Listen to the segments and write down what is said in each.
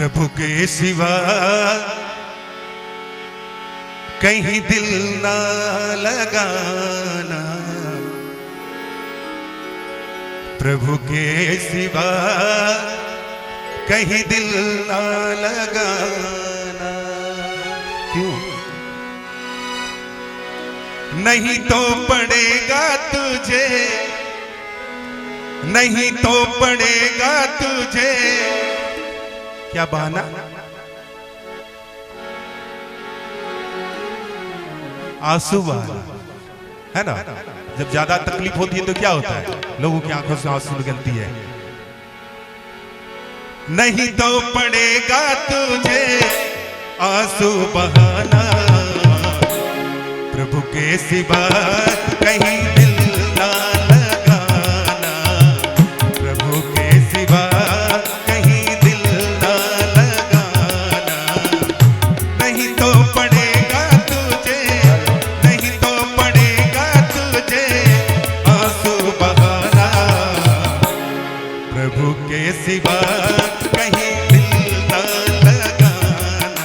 प्रभु के सिवा कहीं दिल ना लगाना, प्रभु के सिवा कहीं दिल ना लगाना। क्यों? नहीं तो पड़ेगा तुझे, नहीं तो पड़ेगा तुझे क्या बहाना? आंसू बहाना, है ना? जब ज्यादा तकलीफ होती है तो क्या होता है, लोगों की आंखों से आंसू निकलती है। नहीं तो पड़ेगा तुझे आंसू बहाना, प्रभु के सिवा कहीं दिल ना लगाना, प्रभु के सिवा कहीं दिल ना लगाना। नहीं तो पड़ेगा तुझे, नहीं तो पड़ेगा तुझे आंसू बहाना, प्रभु के सिवा कहीं दिल ना लगाना,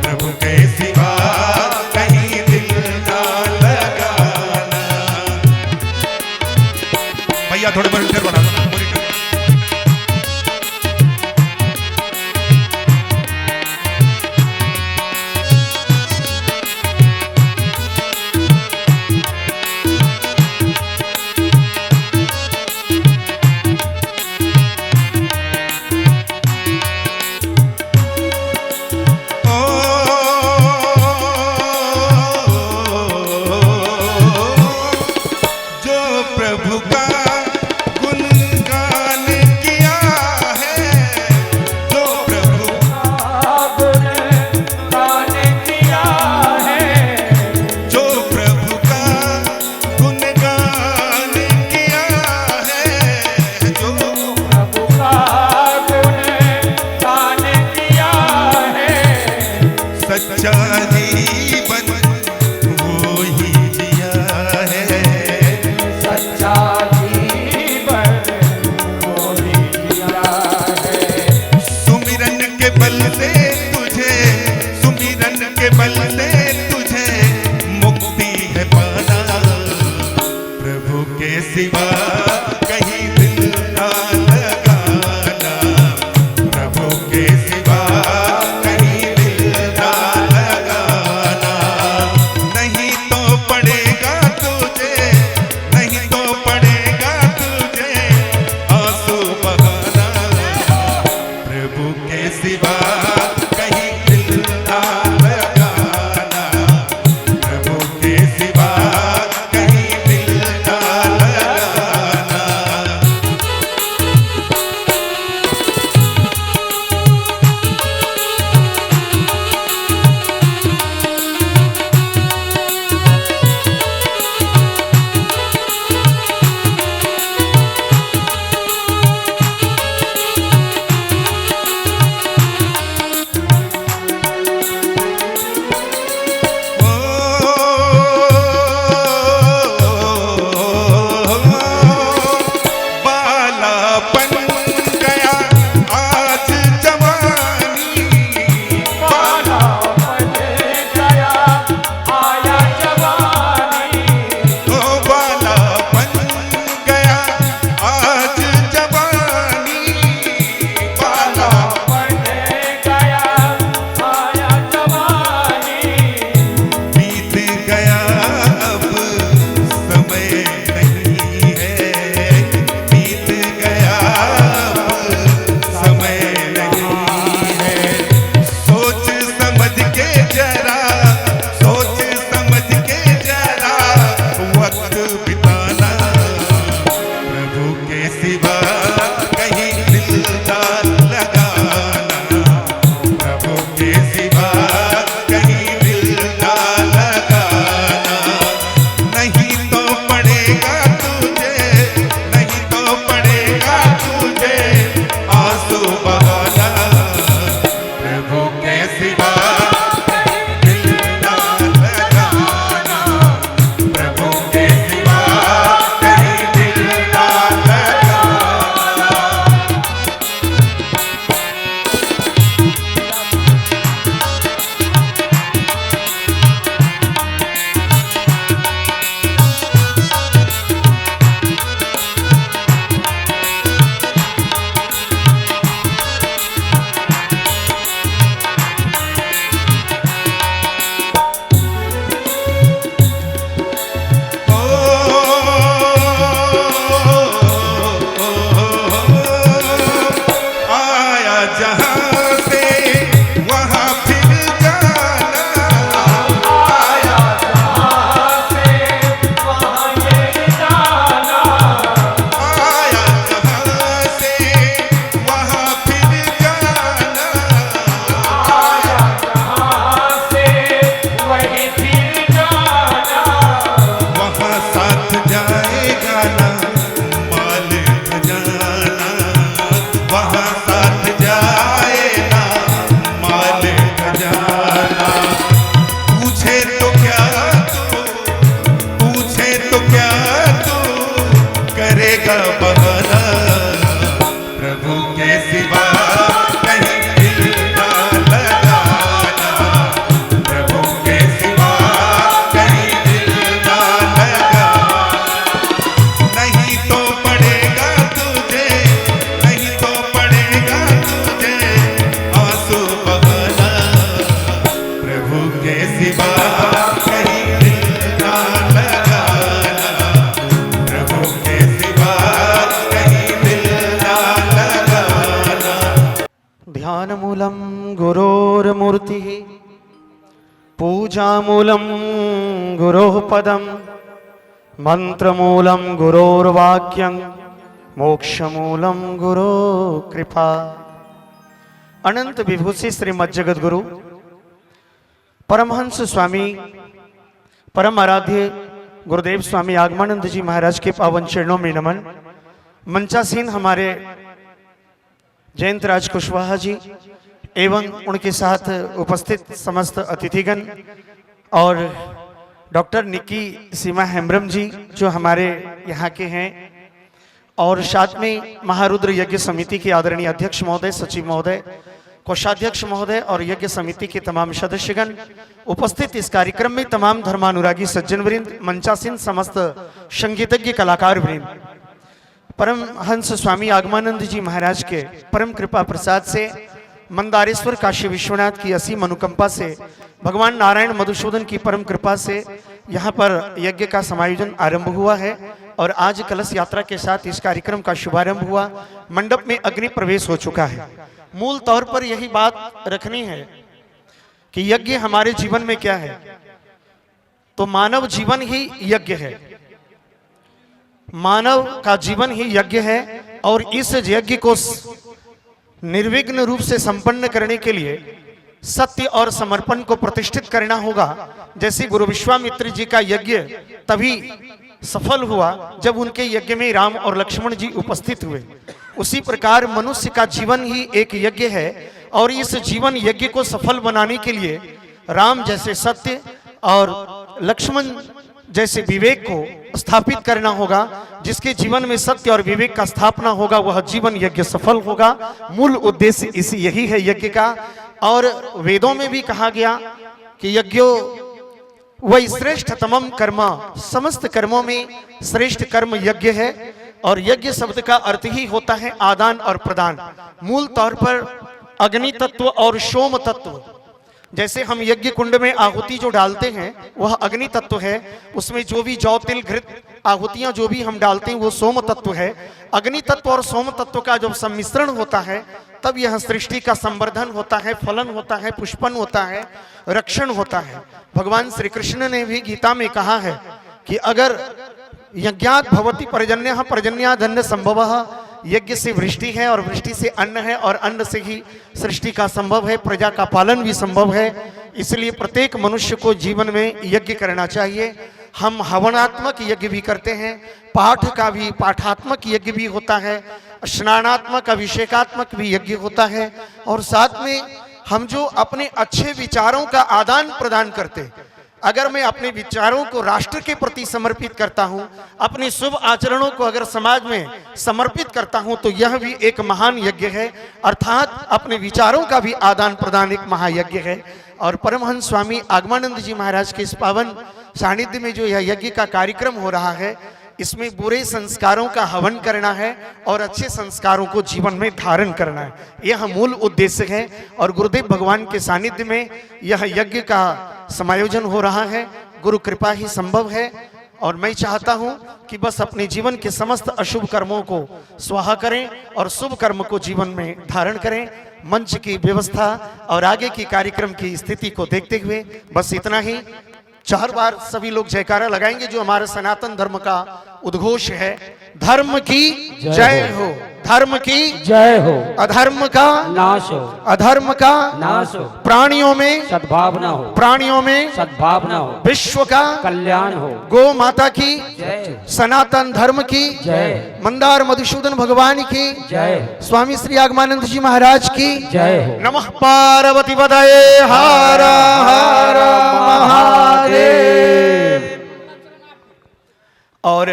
प्रभु के सिवा कहीं दिल ना लगाना। भैया थोड़े मॉनिटर बढ़ा दो, मॉनिटर। प्रभु का गुणगान करेगा बहाना, प्रभु के सिवा कहीं दिल ना लगाना, प्रभु के सिवा कहीं दिल ना लगाना। नहीं तो पड़ेगा तुझे, नहीं तो पड़ेगा तुझे आंसू बहाना, प्रभु के सिवा कहीं दिल ना लगाना, प्रभु के सिवा कहीं दिल ना लगाना। ध्यानमूलं गुरोर्मूर्तिः, पूजामूलं गुरोः पदं, मंत्रमूलं गुरोर्वाक्यं, मोक्षमूलं गुरो कृपा। अनंत विभूषि श्रीमद् जगत गुरु परमहंस स्वामी परम आराध्य गुरुदेव स्वामी आगमानंद जी महाराज के पावन चरणों में नमन। मंचासीन हमारे जयंत राज कुशवाहा जी एवं उनके साथ उपस्थित समस्त अतिथिगण और डॉक्टर निक्की सीमा हेम्ब्रम जी जो हमारे यहाँ के हैं, और साथ में महारुद्र यज्ञ समिति के आदरणीय अध्यक्ष महोदय, सचिव महोदय, कोषाध्यक्ष महोदय और यज्ञ समिति के तमाम सदस्यगण, उपस्थित इस कार्यक्रम में तमाम धर्मानुरागी सज्जन वृंद, मंचासीन समस्त संगीतज्ञ कलाकार वृंद, परम हंस स्वामी आगमानंद जी महाराज के परम कृपा प्रसाद से, मंदारेश्वर काशी विश्वनाथ की असीम अनुकंपा से, भगवान नारायण मधुसूदन की परम कृपा से यहाँ पर यज्ञ का समायोजन आरंभ हुआ है और आज कलश यात्रा के साथ इस कार्यक्रम का शुभारंभ हुआ। मंडप में अग्नि प्रवेश हो चुका है। मूल तौर पर यही बात रखनी है कि यज्ञ हमारे जीवन में क्या है, तो मानव जीवन ही यज्ञ है, मानव का जीवन ही यज्ञ है और इस यज्ञ को निर्विघ्न रूप से संपन्न करने के लिए सत्य और समर्पण को प्रतिष्ठित करना होगा। जैसे गुरु विश्वामित्र जी का यज्ञ तभी सफल हुआ जब उनके यज्ञ में राम और लक्ष्मण जी उपस्थित हुए, उसी प्रकार मनुष्य का जीवन ही एक यज्ञ है और इस जीवन यज्ञ को सफल बनाने के लिए राम जैसे सत्य और लक्ष्मण जैसे विवेक को स्थापित करना होगा। जिसके जीवन में सत्य और विवेक का स्थापना होगा वह जीवन यज्ञ सफल होगा। मूल उद्देश्य इसी यही है यज्ञ का। और वेदों में भी कहा गया कि यज्ञो वही श्रेष्ठ तमम कर्म, समस्त कर्मों में श्रेष्ठ कर्म यज्ञ है। और यज्ञ शब्द का अर्थ ही होता है आदान और प्रदान। मूल तौर पर अग्नि तत्व और सोम तत्व, जैसे हम यज्ञ कुंड में आहुति जो डालते हैं वह अग्नि तत्व है, उसमें जो भी जौ तिल घृत आहुतियां जो भी हम डालते हैं वो सोम तत्व है। अग्नि तत्व और सोम तत्व का जब सम्मिश्रण होता है तब यह सृष्टि का संवर्धन होता है, फलन होता है, पुष्पन होता है, रक्षण होता है। भगवान श्री कृष्ण ने भी गीता में कहा है कि अगर यज्ञात् भवति पर्जन्यः पर्जन्यादन्न संभवः, यज्ञ से वृष्टि है और वृष्टि से अन्न है और अन्न से ही सृष्टि का संभव है, प्रजा का पालन भी संभव है। इसलिए प्रत्येक मनुष्य को जीवन में यज्ञ करना चाहिए। हम हवनात्मक यज्ञ भी करते हैं, पाठ का भी पाठात्मक यज्ञ भी होता है, स्नानात्मक अभिषेकात्मक भी यज्ञ होता है। और साथ में हम जो अपने अच्छे विचारों का आदान प्रदान करते हैं, अगर मैं अपने विचारों को राष्ट्र के प्रति समर्पित करता हूं, अपने शुभ आचरणों को अगर समाज में समर्पित करता हूं, तो यह भी एक महान यज्ञ है। अर्थात अपने विचारों का भी आदान प्रदान एक महायज्ञ है। और परमहंस स्वामी आगमानंद जी महाराज के इस पावन सानिध्य में जो यह यज्ञ का कार्यक्रम हो रहा है, इसमें बुरे संस्कारों का हवन करना है और अच्छे संस्कारों को जीवन में धारण करना है, यह मूल उद्देश्य है। और गुरुदेव भगवान के सानिध्य में यह यज्ञ का समायोजन हो रहा है, गुरु कृपा ही संभव है। और मैं चाहता हूं कि बस अपने जीवन के समस्त अशुभ कर्मों को स्वाहा करें और शुभ कर्म को जीवन में धारण करें। मंच की व्यवस्था और आगे की कार्यक्रम की स्थिति को देखते हुए बस इतना ही। 4 बार सभी लोग जयकारा लगाएंगे जो हमारे सनातन धर्म का उद्घोष है। धर्म की जय हो, धर्म की जय हो, अधर्म का नाश हो, अधर्म का नाश हो, प्राणियों में सद्भावना हो, प्राणियों में सद्भावना हो, विश्व का कल्याण हो, गो माता की जय, सनातन धर्म की जय, मंदार मधुसूदन भगवान की जय, स्वामी श्री आगमानंद जी महाराज की जय हो। नमः पार्वती पतये हर हर महादेव। और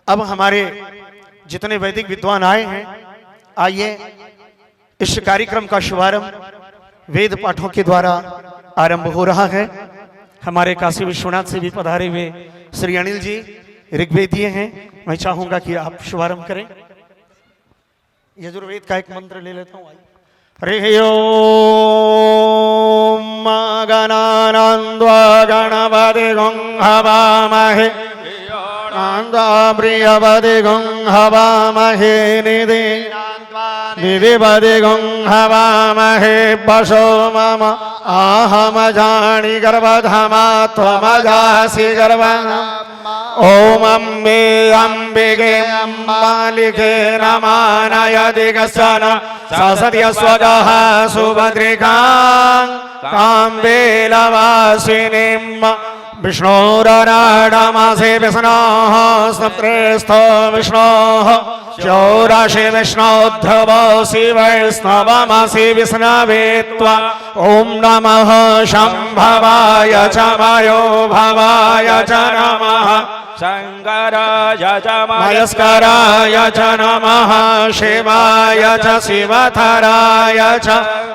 अब हमारे जितने वैदिक विद्वान आए हैं, आइए इस कार्यक्रम का शुभारंभ वेद पाठों के द्वारा आरंभ हो रहा है। हमारे काशी विश्वनाथ से भी पधारे हुए श्री अनिल जी ऋग्वेदीय हैं। मैं चाहूंगा कि आप शुभारंभ करें। यजुर्वेद का एक मंत्र ले लेता हूं। हरि ओम गणानान्वा गणपति गं हवामहे प्रियपति गं हवामहे निधि निधिपति गं हवामहे पशो मम आहम जानी गर्भधमा त्वमजासि गर्भधम् ओम अम्बे अम्बिके अम्बालिके नमानय दिगसन ससर्य स्वजः सुभद्रिकां काम्बेलवासिनीं विष्णोरनाडमासे विष्णोः सप्रेस्थो विष्णोः चौराशि विष्णोद्धवसि वैष्णवमसि विष्णवे त्वा ॐ नमः शम्भवाय च वायो भवाय च नमः शंकराय च मयस्कराय च नमः शिवाय च शिवधराय च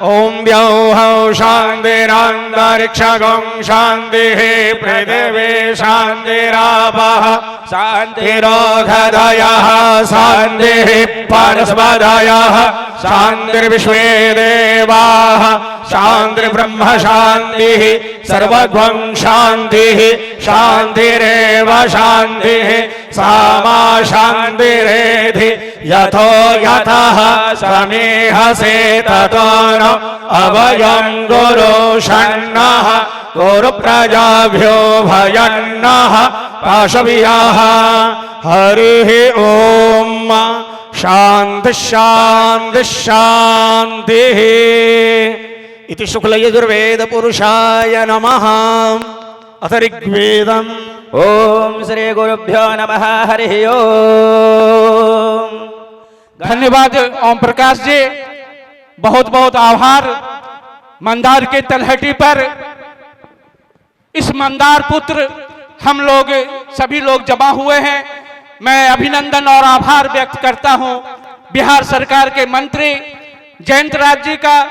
ॐ द्यौः शान्तिरन्तरिक्षगं शान्तिः पृथिवी शान्तिरापः शान्तिरोगधयः शान्तिः परस्परयः शान्तिर्विश्वे देवाः शान्तिर्ब्रह्म शान्तिः सर्वगं शान्तिः शान्तिरेव शान्तिः सामा शान्तिरेधि यथो यथः समीहसे ततो न अभयं गुरु षण्णः गुरुप्रजाभ्यो भयन्नः पाशवियः हरिः ओम शांति शांति शांतिः इति शुक्ल यजुर्वेद पुरुषाय नमः। अथ ऋग्वेदम् ओम श्री गुरुभ्यो नमः हरि ओम। धन्यवाद ओम प्रकाश जी, बहुत बहुत आभार। मंदार के तलहटी पर इस मंदार पुत्र हम लोग सभी लोग जमा हुए हैं। मैं अभिनंदन और आभार व्यक्त करता हूं बिहार सरकार के मंत्री जयंत राज जी का,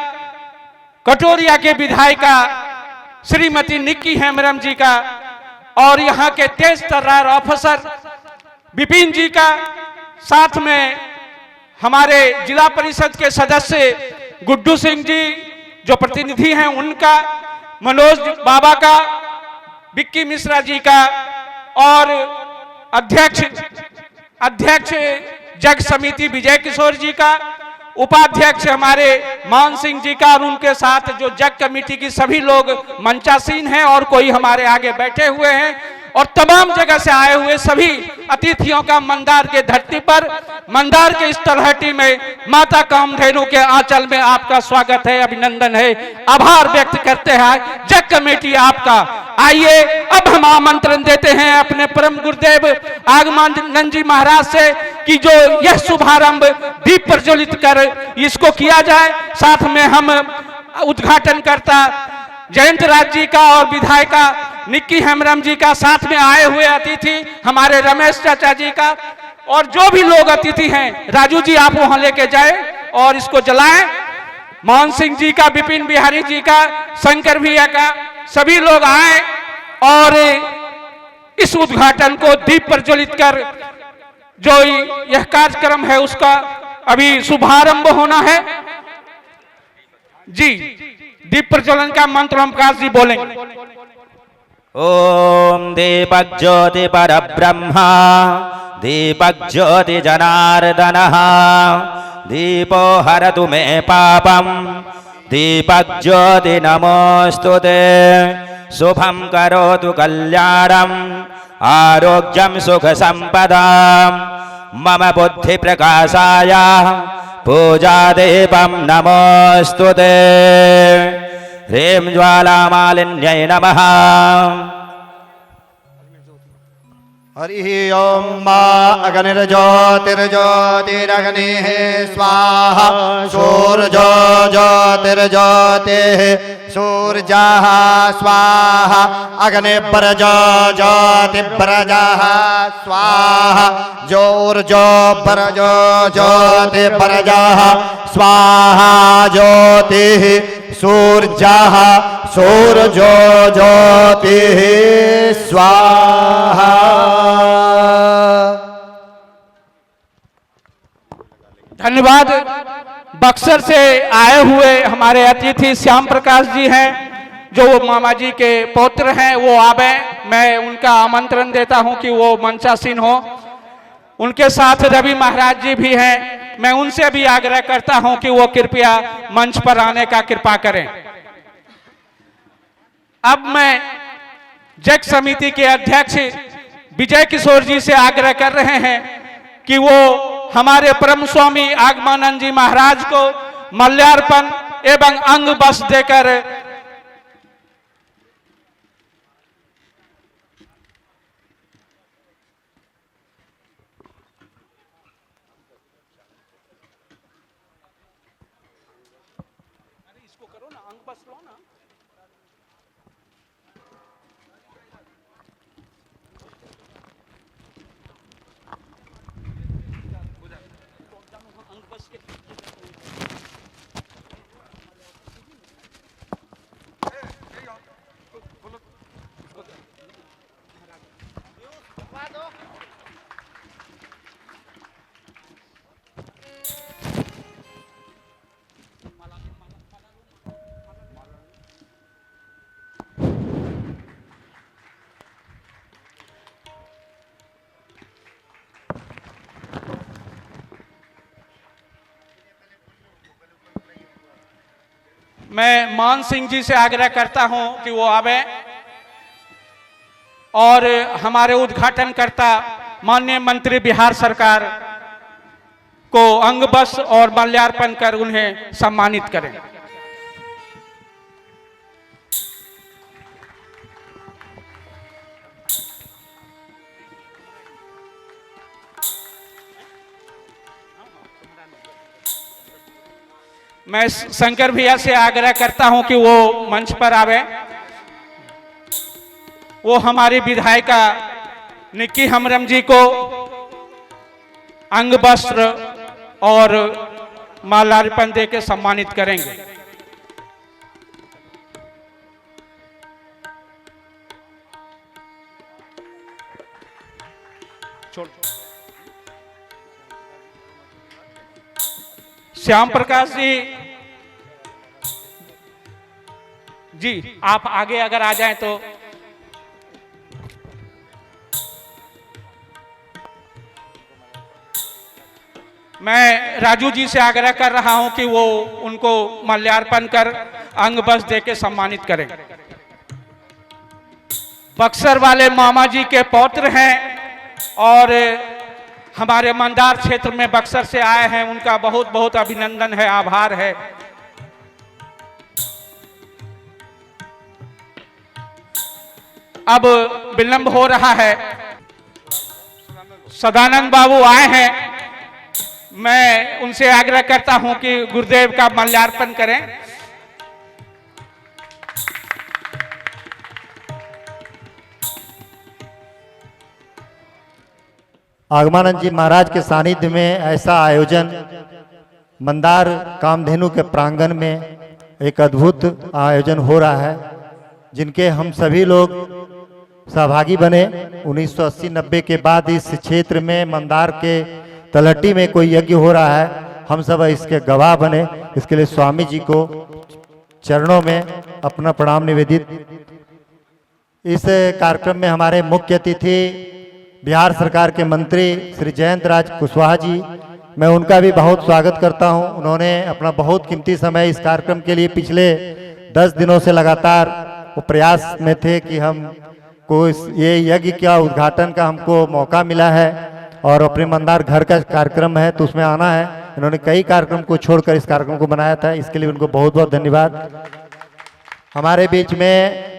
कटोरिया के विधायिका श्रीमती निक्की हेम्ब्रम जी का, और यहाँ के तेज तर्रार ऑफिसर विपिन जी का, साथ में हमारे जिला परिषद के सदस्य गुड्डू सिंह जी जो प्रतिनिधि हैं उनका, मनोज बाबा का, विक्की मिश्रा जी का, और अध्यक्ष जग समिति विजय किशोर जी का, उपाध्यक्ष हमारे मान सिंह जी का, और उनके साथ जो जग कमेटी की सभी लोग मंचासीन हैं और कोई हमारे आगे बैठे हुए हैं, और तमाम जगह से आए हुए सभी अतिथियों का मंदार के धरती पर, मंदार के इस तलहटी में माता कामधेनु के आंचल में आपका स्वागत है, अभिनंदन है, आभार व्यक्त करते हैं जग कमेटी आपका। आइए अब हम आमंत्रण देते हैं अपने परम गुरुदेव आगमन जी महाराज से कि जो यह शुभारंभ दीप प्रज्वलित कर इसको किया जाए। साथ में हम उद्घाटन करता जयंत राज जी का और विधायिका निक्की हेम्ब्रम जी का, साथ में आए हुए अतिथि हमारे रमेश चाचा जी का, और जो भी लोग अतिथि हैं राजू जी आप वहां लेके जाए और इसको जलाएं। मोहन सिंह जी का, विपिन बिहारी जी का, शंकर भैया का, सभी लोग आए और इस उद्घाटन को दीप प्रज्वलित कर जो यह कार्यक्रम है उसका अभी शुभारंभ होना है। जी, दीप प्रज्वलन का मंत्र हम प्रकाश जी बोलेंगे। ओम दीपक ज्योति परब्रह्मा दीपक ज्योति जनार्दनः दीपो हरतु मे पापम दीपक ज्योति नमोस्तुते शुभं करोतु कल्याणं आरोग्यं सुख संपदां मम बुद्धि प्रकाशाय पूजा दीपं नमोस्तुते ह्रीं ज्वालामालिन्यै नमः। हरि ओम मा अग्निर्ज्योतिर्ज्योतिरग्निः स्वाहा सूर्यो ज्योतिर्ज्योतिः सूर्यः स्वाहा अग्निप्रजो ज्योतिप्रजः स्वाहा जोर्जो परजो ज्योतिप्रजः स्वाहा ज्योतिः सूर्यः सूर्यो ज्योतिः स्वाहा। धन्यवाद। बक्सर से आए हुए हमारे अतिथि श्याम प्रकाश जी हैं, जो मामा जी के पौत्र हैं, वो आवे। मैं उनका आमंत्रण देता हूं कि वो मंचासीन हो। उनके साथ रवि महाराज जी भी हैं। मैं उनसे भी आग्रह करता हूं कि वो कृपया मंच पर आने का कृपा करें। अब मैं जग समिति के अध्यक्ष विजय किशोर जी से आग्रह कर रहे हैं कि वो हमारे परम स्वामी आगमानंद जी महाराज को मल्यार्पण एवं अंग बस देकर इसको करो ना, अंग बस लो ना। मैं मान सिंह जी से आग्रह करता हूं कि वो आवे और हमारे उद्घाटनकर्ता माननीय मंत्री बिहार सरकार को अंग बस और माल्यार्पण कर उन्हें सम्मानित करें। मैं शंकर भैया से आग्रह करता हूं कि वो मंच पर आवे। वो हमारी विधायिका निक्की हमरम जी को अंग वस्त्र और माल्यार्पण दे के सम्मानित करेंगे। श्याम प्रकाश जी आप आगे अगर आ जाएं तो। मैं राजू जी से आग्रह कर रहा हूं कि वो उनको माल्यार्पण कर अंग बस देके सम्मानित करें। बक्सर वाले मामा जी के पौत्र हैं और हमारे मंदार क्षेत्र में बक्सर से आए हैं। उनका बहुत बहुत अभिनंदन है, आभार है। अब विलंब हो रहा है। सदानंद बाबू आए हैं। मैं उनसे आग्रह करता हूं कि गुरुदेव का माल्यार्पण करें। आगमानंद जी महाराज के सानिध्य में ऐसा आयोजन मंदार कामधेनु के प्रांगण में एक अद्भुत आयोजन हो रहा है, जिनके हम सभी लोग सहभागी बने। 1980-90 के बाद इस क्षेत्र में मंदार के तलहटी में कोई यज्ञ हो रहा है, हम सब इसके गवाह बने। इसके लिए स्वामी जी को चरणों में अपना प्रणाम निवेदित। इस कार्यक्रम में हमारे मुख्य अतिथि बिहार सरकार के मंत्री श्री जयंत राज कुशवाहा जी, मैं उनका भी बहुत स्वागत करता हूं। उन्होंने अपना बहुत कीमती समय इस कार्यक्रम के लिए पिछले 10 दिनों से लगातार वो प्रयास में थे कि हमको ये यज्ञ का उद्घाटन का हमको मौका मिला है और अपने मंदार घर का कार्यक्रम है तो उसमें आना है। इन्होंने कई कार्यक्रम को छोड़कर इस कार्यक्रम को बनाया था, इसके लिए उनको बहुत बहुत धन्यवाद। हमारे बीच में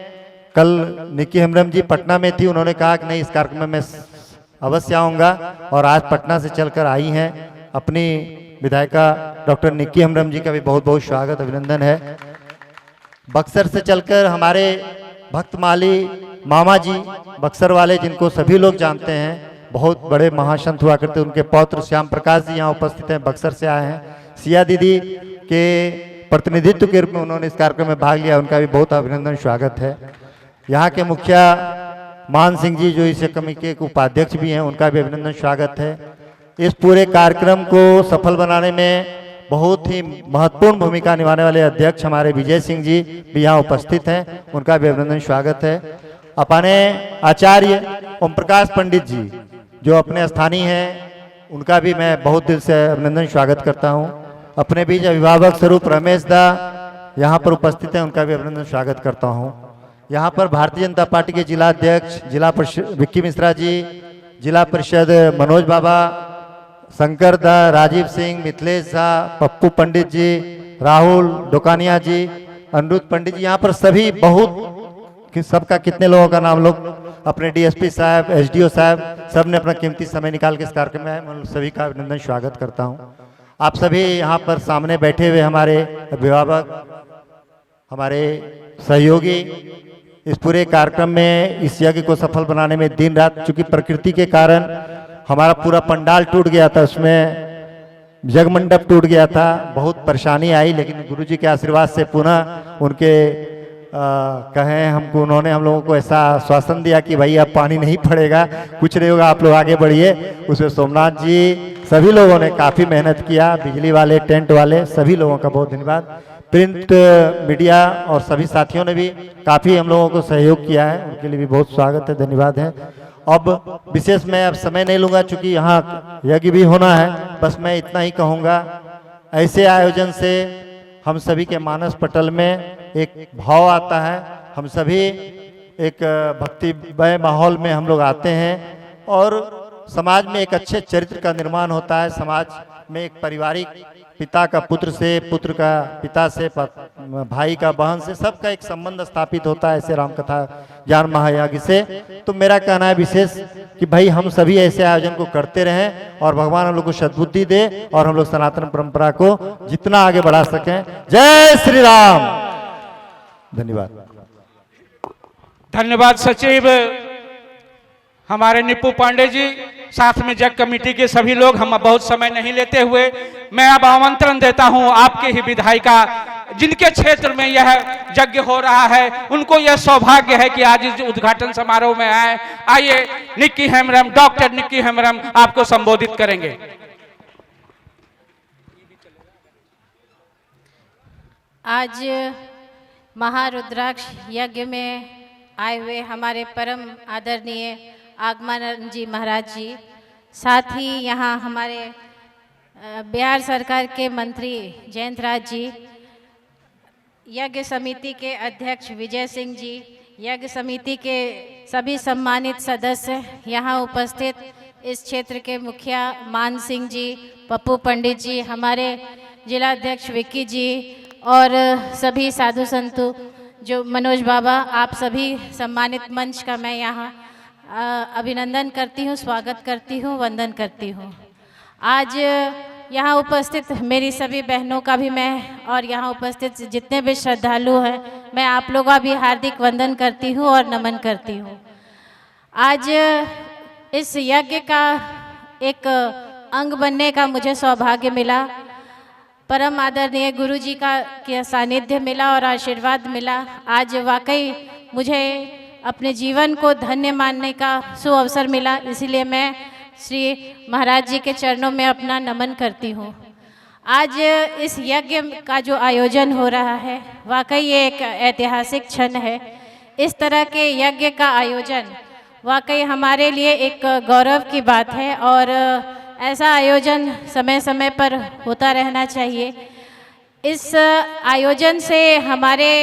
कल निक्की हेम्ब्रम जी पटना में थी, उन्होंने कहा कि नहीं इस कार्यक्रम में मैं अवश्य आऊँगा। और आज पटना से चलकर आई हैं अपनी विधायिका डॉक्टर निक्की हेम्ब्रम जी का भी बहुत बहुत स्वागत अभिनंदन है। बक्सर से चलकर हमारे भक्तमाली मामा जी बक्सर वाले, जिनको सभी लोग जानते हैं, बहुत बड़े महासंत हुआ करते, उनके पौत्र श्याम प्रकाश जी यहाँ उपस्थित हैं, बक्सर से आए हैं। सिया दीदी के प्रतिनिधित्व के रूप में उन्होंने इस कार्यक्रम में भाग लिया, उनका भी बहुत अभिनंदन स्वागत है। यहाँ के मुखिया मान सिंह जी जो इस कमेटी के उपाध्यक्ष भी हैं, उनका भी अभिनंदन स्वागत है। इस पूरे कार्यक्रम को सफल बनाने में बहुत ही महत्वपूर्ण भूमिका निभाने वाले अध्यक्ष हमारे विजय सिंह जी भी यहाँ उपस्थित हैं, उनका भी अभिनंदन स्वागत है। अपने आचार्य ओम प्रकाश पंडित जी जो अपने स्थानीय हैं, उनका भी मैं बहुत दिल से अभिनंदन स्वागत करता हूँ। अपने बीच अभिभावक स्वरूप रमेश दा यहाँ पर उपस्थित हैं, उनका भी अभिनंदन स्वागत करता हूँ। यहाँ पर भारतीय जनता पार्टी के जिला अध्यक्ष जिला परिषद विक्की मिश्रा जी, जिला परिषद मनोज बाबा, शंकर दा, राजीव सिंह, मिथिलेश झा, पप्पू पंडित जी, राहुल डोकानिया जी, अनिरुद्ध पंडित जी, यहाँ पर सभी बहुत सबका कितने लोगों का नाम लोग अपने डीएसपी साहब, एसडीओ साहब, सब ने अपना कीमती समय निकाल के इस कार्यक्रम में आए, मैं सभी का अभिनंदन स्वागत करता हूँ। आप सभी यहाँ पर सामने बैठे हुए हमारे अभिभावक, हमारे सहयोगी, इस पूरे कार्यक्रम में इस यज्ञ को सफल बनाने में दिन रात, चूंकि प्रकृति के कारण हमारा पूरा पंडाल टूट गया था, उसमें जगमंडप टूट गया था, बहुत परेशानी आई, लेकिन गुरुजी के आशीर्वाद से पुनः उनके कहें हमको, उन्होंने हम लोगों को ऐसा आश्वासन दिया कि भाई अब पानी नहीं पड़ेगा, कुछ नहीं होगा, आप लोग आगे बढ़िए। उसमें सोमनाथ जी सभी लोगों ने काफ़ी मेहनत किया, बिजली वाले, टेंट वाले, सभी लोगों का बहुत धन्यवाद। प्रिंट मीडिया और सभी साथियों ने भी काफ़ी हम लोगों को सहयोग किया है, उनके लिए भी बहुत स्वागत है, धन्यवाद है। अब विशेष मैं अब समय नहीं लूँगा, चूँकि यहाँ यज्ञ भी होना है, बस मैं इतना ही कहूँगा। ऐसे आयोजन से हम सभी के मानस पटल में एक भाव आता है, हम सभी एक भक्तिमय माहौल में हम लोग आते हैं और समाज में एक अच्छे चरित्र का निर्माण होता है। समाज में एक पारिवारिक, पिता का पुत्र से, पुत्र का पिता से, भाई का बहन से, सबका एक संबंध स्थापित होता है ऐसे रामकथा ज्ञान महायज्ञ से। तो मेरा कहना है विशेष कि भाई हम सभी ऐसे आयोजन को करते रहें और भगवान हम लोग को सद्बुद्धि दे और हम लोग सनातन परंपरा को जितना आगे बढ़ा सकें। जय श्री राम। धन्यवाद। धन्यवाद सचिव हमारे निप्पू पांडे जी, साथ में जग कमेटी के सभी लोग। हम बहुत समय नहीं लेते हुए मैं अब आमंत्रण देता हूं आपके ही विधायिका, जिनके क्षेत्र में यह यज्ञ हो रहा है, उनको यह सौभाग्य है कि आज इस उद्घाटन समारोह में आए। आइए निक्की हेम्ब्रम, डॉक्टर निक्की हेम्ब्रम आपको संबोधित करेंगे। आज महारुद्राक्ष यज्ञ में आए हुए हमारे परम आदरणीय आगमन जी महाराज जी, साथ ही यहाँ हमारे बिहार सरकार के मंत्री जयंत राज जी, यज्ञ समिति के अध्यक्ष विजय सिंह जी, यज्ञ समिति के सभी सम्मानित सदस्य यहाँ उपस्थित, इस क्षेत्र के मुखिया मान सिंह जी, पप्पू पंडित जी, हमारे जिला अध्यक्ष विक्की जी और सभी साधु संतों जो मनोज बाबा, आप सभी सम्मानित मंच का मैं यहाँ अभिनंदन करती हूँ, स्वागत करती हूँ, वंदन करती हूँ। आज यहाँ उपस्थित मेरी सभी बहनों का भी मैं और यहाँ उपस्थित जितने भी श्रद्धालु हैं, मैं आप लोगों का भी हार्दिक वंदन करती हूँ और नमन करती हूँ। आज इस यज्ञ का एक अंग बनने का मुझे सौभाग्य मिला, परम आदरणीय गुरु जी का सानिध्य मिला और आशीर्वाद मिला। आज वाकई मुझे अपने जीवन को धन्य मानने का सुअवसर मिला, इसीलिए मैं श्री महाराज जी के चरणों में अपना नमन करती हूँ। आज इस यज्ञ का जो आयोजन हो रहा है, वाकई ये एक ऐतिहासिक क्षण है। इस तरह के यज्ञ का आयोजन वाकई हमारे लिए एक गौरव की बात है और ऐसा आयोजन समय समय पर होता रहना चाहिए। इस आयोजन से हमारे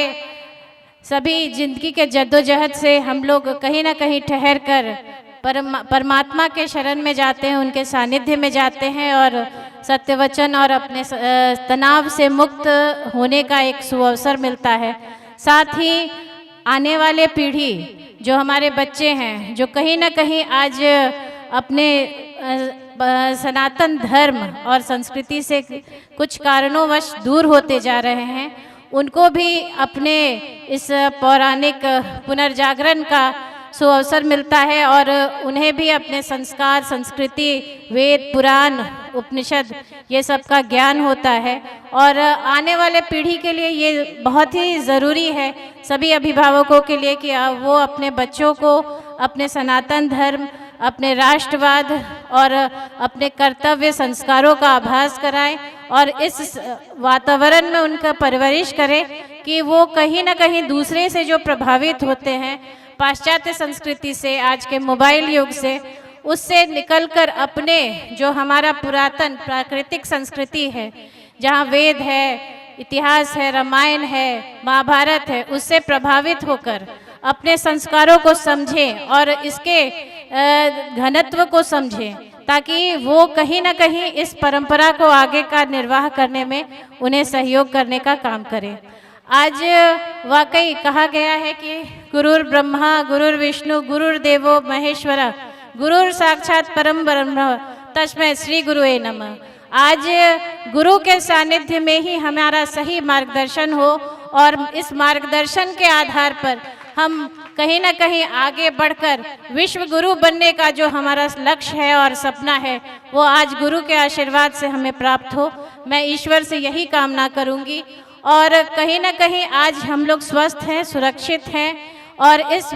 सभी जिंदगी के जद्दोजहद से हम लोग कहीं ना कहीं ठहर कर परमात्मा के शरण में जाते हैं, उनके सानिध्य में जाते हैं और सत्य वचन और अपने तनाव से मुक्त होने का एक सुअवसर मिलता है। साथ ही आने वाले पीढ़ी जो हमारे बच्चे हैं, जो कहीं ना कहीं आज अपने सनातन धर्म और संस्कृति से कुछ कारणोंवश दूर होते जा रहे हैं, उनको भी अपने इस पौराणिक पुनर्जागरण का सुअवसर मिलता है और उन्हें भी अपने संस्कार, संस्कृति, वेद, पुराण, उपनिषद ये सब का ज्ञान होता है। और आने वाले पीढ़ी के लिए ये बहुत ही ज़रूरी है, सभी अभिभावकों के लिए, कि वो अपने बच्चों को अपने सनातन धर्म, अपने राष्ट्रवाद और अपने कर्तव्य संस्कारों का आभास कराएं और इस वातावरण में उनका परवरिश करें कि वो कहीं ना कहीं दूसरे से जो प्रभावित होते हैं पाश्चात्य संस्कृति से, आज के मोबाइल युग से, उससे निकलकर अपने जो हमारा पुरातन प्राकृतिक संस्कृति है, जहाँ वेद है, इतिहास है, रामायण है, महाभारत है, उससे प्रभावित होकर अपने संस्कारों को समझें और इसके घनत्व को समझें, ताकि वो कहीं ना कहीं इस परंपरा को आगे का निर्वाह करने में उन्हें सहयोग करने का काम करें। आज वाकई कहा गया है कि गुरुर् ब्रह्मा गुरुर् विष्णु गुरुर्देवो महेश्वर गुरुर् साक्षात परम ब्रह्म तस्मै श्री गुरुवे नमः। आज गुरु के सानिध्य में ही हमारा सही मार्गदर्शन हो और इस मार्गदर्शन के आधार पर हम कहीं ना कहीं आगे बढ़कर विश्व गुरु बनने का जो हमारा लक्ष्य है और सपना है, वो आज गुरु के आशीर्वाद से हमें प्राप्त हो। मैं ईश्वर से यही कामना करूंगी और कहीं ना कहीं आज हम लोग स्वस्थ हैं, सुरक्षित हैं और इस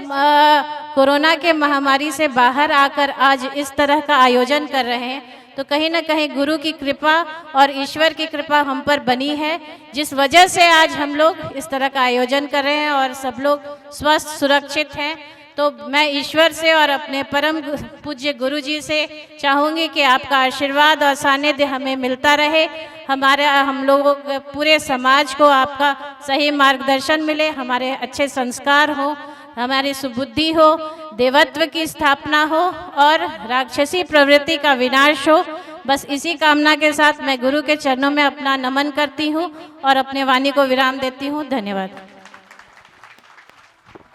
कोरोना के महामारी से बाहर आकर आज इस तरह का आयोजन कर रहे हैं, तो कहीं ना कहीं गुरु की कृपा और ईश्वर की कृपा हम पर बनी है, जिस वजह से आज हम लोग इस तरह का आयोजन कर रहे हैं और सब लोग स्वस्थ सुरक्षित हैं। तो मैं ईश्वर से और अपने परम पूज्य गुरु जी से चाहूँगी कि आपका आशीर्वाद और सानिध्य हमें मिलता रहे, हम लोगों पूरे समाज को आपका सही मार्गदर्शन मिले, हमारे अच्छे संस्कार हो, हमारी सुबुद्धि हो, देवत्व की स्थापना हो और राक्षसी प्रवृत्ति का विनाश हो। बस इसी कामना के साथ मैं गुरु के चरणों में अपना नमन करती हूँ और अपने वाणी को विराम देती हूँ। धन्यवाद।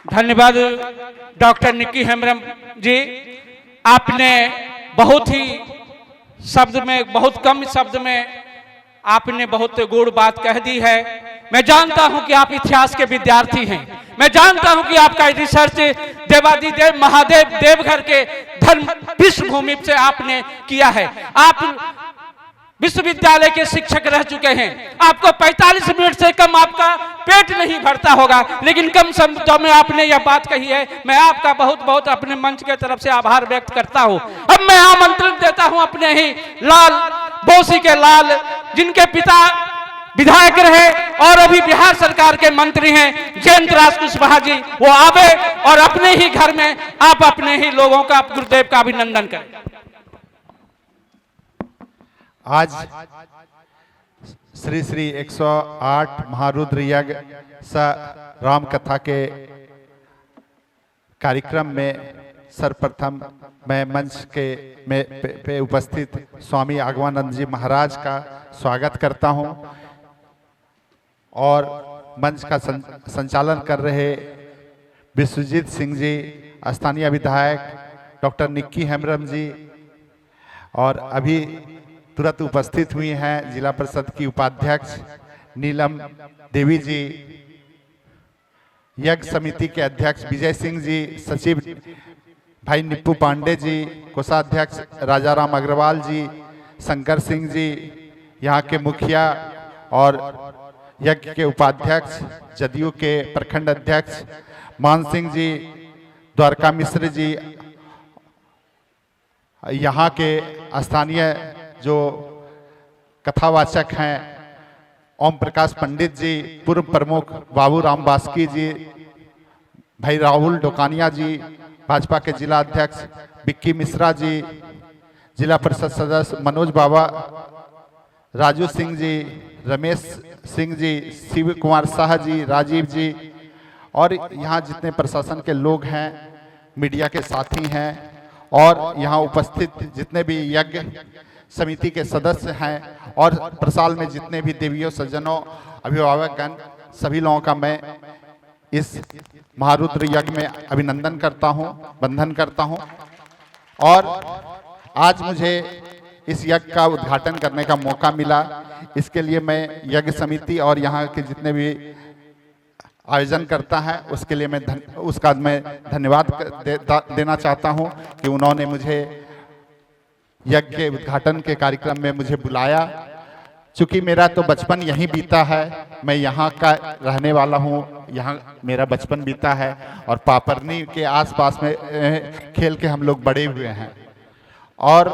धन्यवाद डॉक्टर निक्की हेम्ब्रम जी, आपने बहुत ही शब्द में, बहुत कम शब्द में आपने बहुत गुड़ बात कह दी है। मैं जानता हूं कि आप इतिहास के विद्यार्थी हैं, मैं जानता हूं कि आपका रिसर्च देवादिदेव महादेव देवघर के धर्म विश्व भूमि से आपने किया है। आप विश्वविद्यालय के शिक्षक रह चुके हैं, आपको 45 मिनट से कम आपका पेट नहीं भरता होगा, लेकिन कम शब्दों में आपने यह बात कही है। मैं आपका बहुत बहुत अपने मंच के तरफ से आभार व्यक्त करता हूं। अब मैं आमंत्रण देता हूं अपने ही लाल, बोसी के लाल, जिनके पिता विधायक रहे और अभी बिहार सरकार के मंत्री हैं, जयंत राज कुशवाहा जी, वो आवे और अपने ही घर में आप अपने ही लोगों का, गुरुदेव का अभिनंदन करें। आज श्री श्री 108 महारुद्र यज्ञ स राम कथा के कार्यक्रम में सर्वप्रथम मैं मंच के पे उपस्थित स्वामी आगवानंद जी महाराज का स्वागत करता हूं और मंच का संचालन कर रहे विश्वजीत सिंह जी, स्थानीय विधायक डॉक्टर निक्की हेम्ब्रम जी, और अभी तुरंत उपस्थित हुई हैं जिला परिषद की उपाध्यक्ष नीलम देवी जी, यज्ञ समिति के अध्यक्ष विजय सिंह जी, सचिव भाई निप्पू पांडे जी, कोषाध्यक्ष राजाराम अग्रवाल जी, शंकर सिंह जी, यहाँ के मुखिया और यज्ञ के उपाध्यक्ष जदयू के प्रखंड अध्यक्ष मान सिंह जी, द्वारका मिश्र जी, यहाँ के स्थानीय जो कथावाचक हैं ओम प्रकाश पंडित जी, पूर्व प्रमुख बाबू राम बास्की जी, भाई राहुल डोकानिया जी, भाजपा के जिला अध्यक्ष बिक्की मिश्रा जी, जिला परिषद सदस्य मनोज बाबा, राजू सिंह जी, रमेश सिंह जी, शिव कुमार शाह जी, राजीव जी, और यहाँ जितने प्रशासन के लोग हैं, मीडिया के साथी हैं और यहाँ उपस्थित जितने भी यज्ञ समिति के सदस्य हैं और प्रसाल में जितने भी देवियों, सज्जनों, अभिभावकगण, सभी लोगों का मैं इस महारुद्र यज्ञ में अभिनंदन करता हूं, वंदन करता हूं। और आज मुझे इस यज्ञ का उद्घाटन करने का मौका मिला। इसके लिए मैं यज्ञ समिति और यहाँ के जितने भी आयोजन करता है उसके लिए मैं धन्यवाद देना चाहता हूँ कि उन्होंने मुझे यज्ञ के उद्घाटन के कार्यक्रम में मुझे बुलाया। चूँकि मेरा तो बचपन यहीं बीता है, मैं यहाँ का रहने वाला हूँ, यहाँ मेरा बचपन बीता है और पापरनी के आसपास में खेल के हम लोग बड़े हुए हैं। और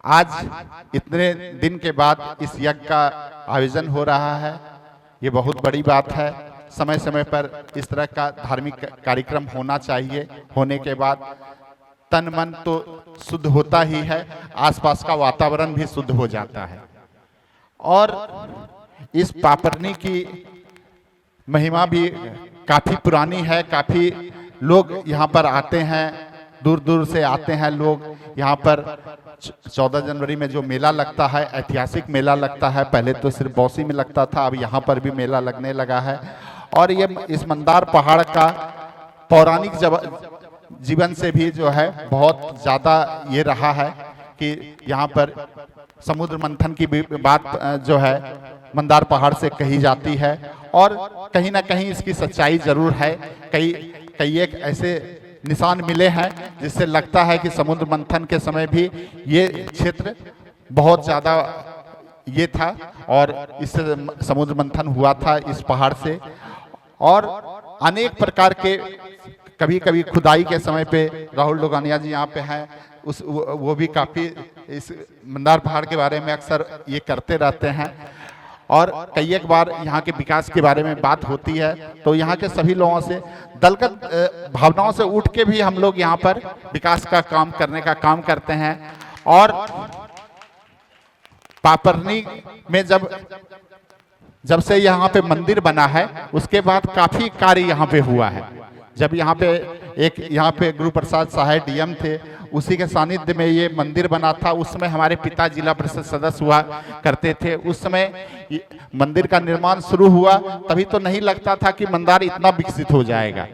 आज इतने दिन के बाद इस यज्ञ का आयोजन हो रहा है, ये बहुत बड़ी बात है। समय समय पर इस तरह का धार्मिक कार्यक्रम होना चाहिए। होने के बाद तन मन तो शुद्ध होता ही है, आसपास का वातावरण भी शुद्ध हो जाता है। और इस पापरनी की महिमा भी काफ़ी पुरानी है, काफ़ी लोग यहाँ पर आते हैं, दूर दूर से आते हैं लोग यहाँ पर। 14 जनवरी में जो मेला लगता है, ऐतिहासिक मेला लगता है, पहले तो सिर्फ बौसी में लगता था, अब यहाँ पर भी मेला लगने लगा है। और ये इस मंदार पहाड़ का पौराणिक जीवन से भी जो है बहुत ज़्यादा ये रहा है कि यहाँ पर समुद्र मंथन की भी बात जो है मंदार पहाड़ से कही जाती है। और कहीं ना कहीं इसकी सच्चाई जरूर है। कई एक ऐसे निशान मिले हैं जिससे लगता है कि समुद्र मंथन के समय भी ये क्षेत्र बहुत ज़्यादा ये था और इससे समुद्र मंथन हुआ था इस पहाड़ से। और अनेक प्रकार के कभी कभी खुदाई के समय पे राहुल डोगानिया जी यहाँ पे हैं, वो भी काफ़ी इस मंदार पहाड़ के बारे में अक्सर ये करते रहते हैं। और कई एक बार यहाँ के विकास के बारे में बात होती है तो यहाँ के सभी लोगों से दलगत भावनाओं से उठ के भी हम लोग यहाँ पर विकास का काम करने का काम करते हैं। और पापरनी में जब से यहाँ पे मंदिर बना है उसके बाद काफ़ी कार्य यहाँ पे हुआ है। जब यहाँ पे गुरु प्रसाद साहे डीएम थे, उसी के सानिध्य में ये मंदिर बना था। उस समय हमारे पिता जिला परिषद सदस्य हुआ करते थे। उस समय मंदिर का निर्माण शुरू हुआ, तभी तो नहीं लगता था कि मंदार इतना विकसित हो जाएगा।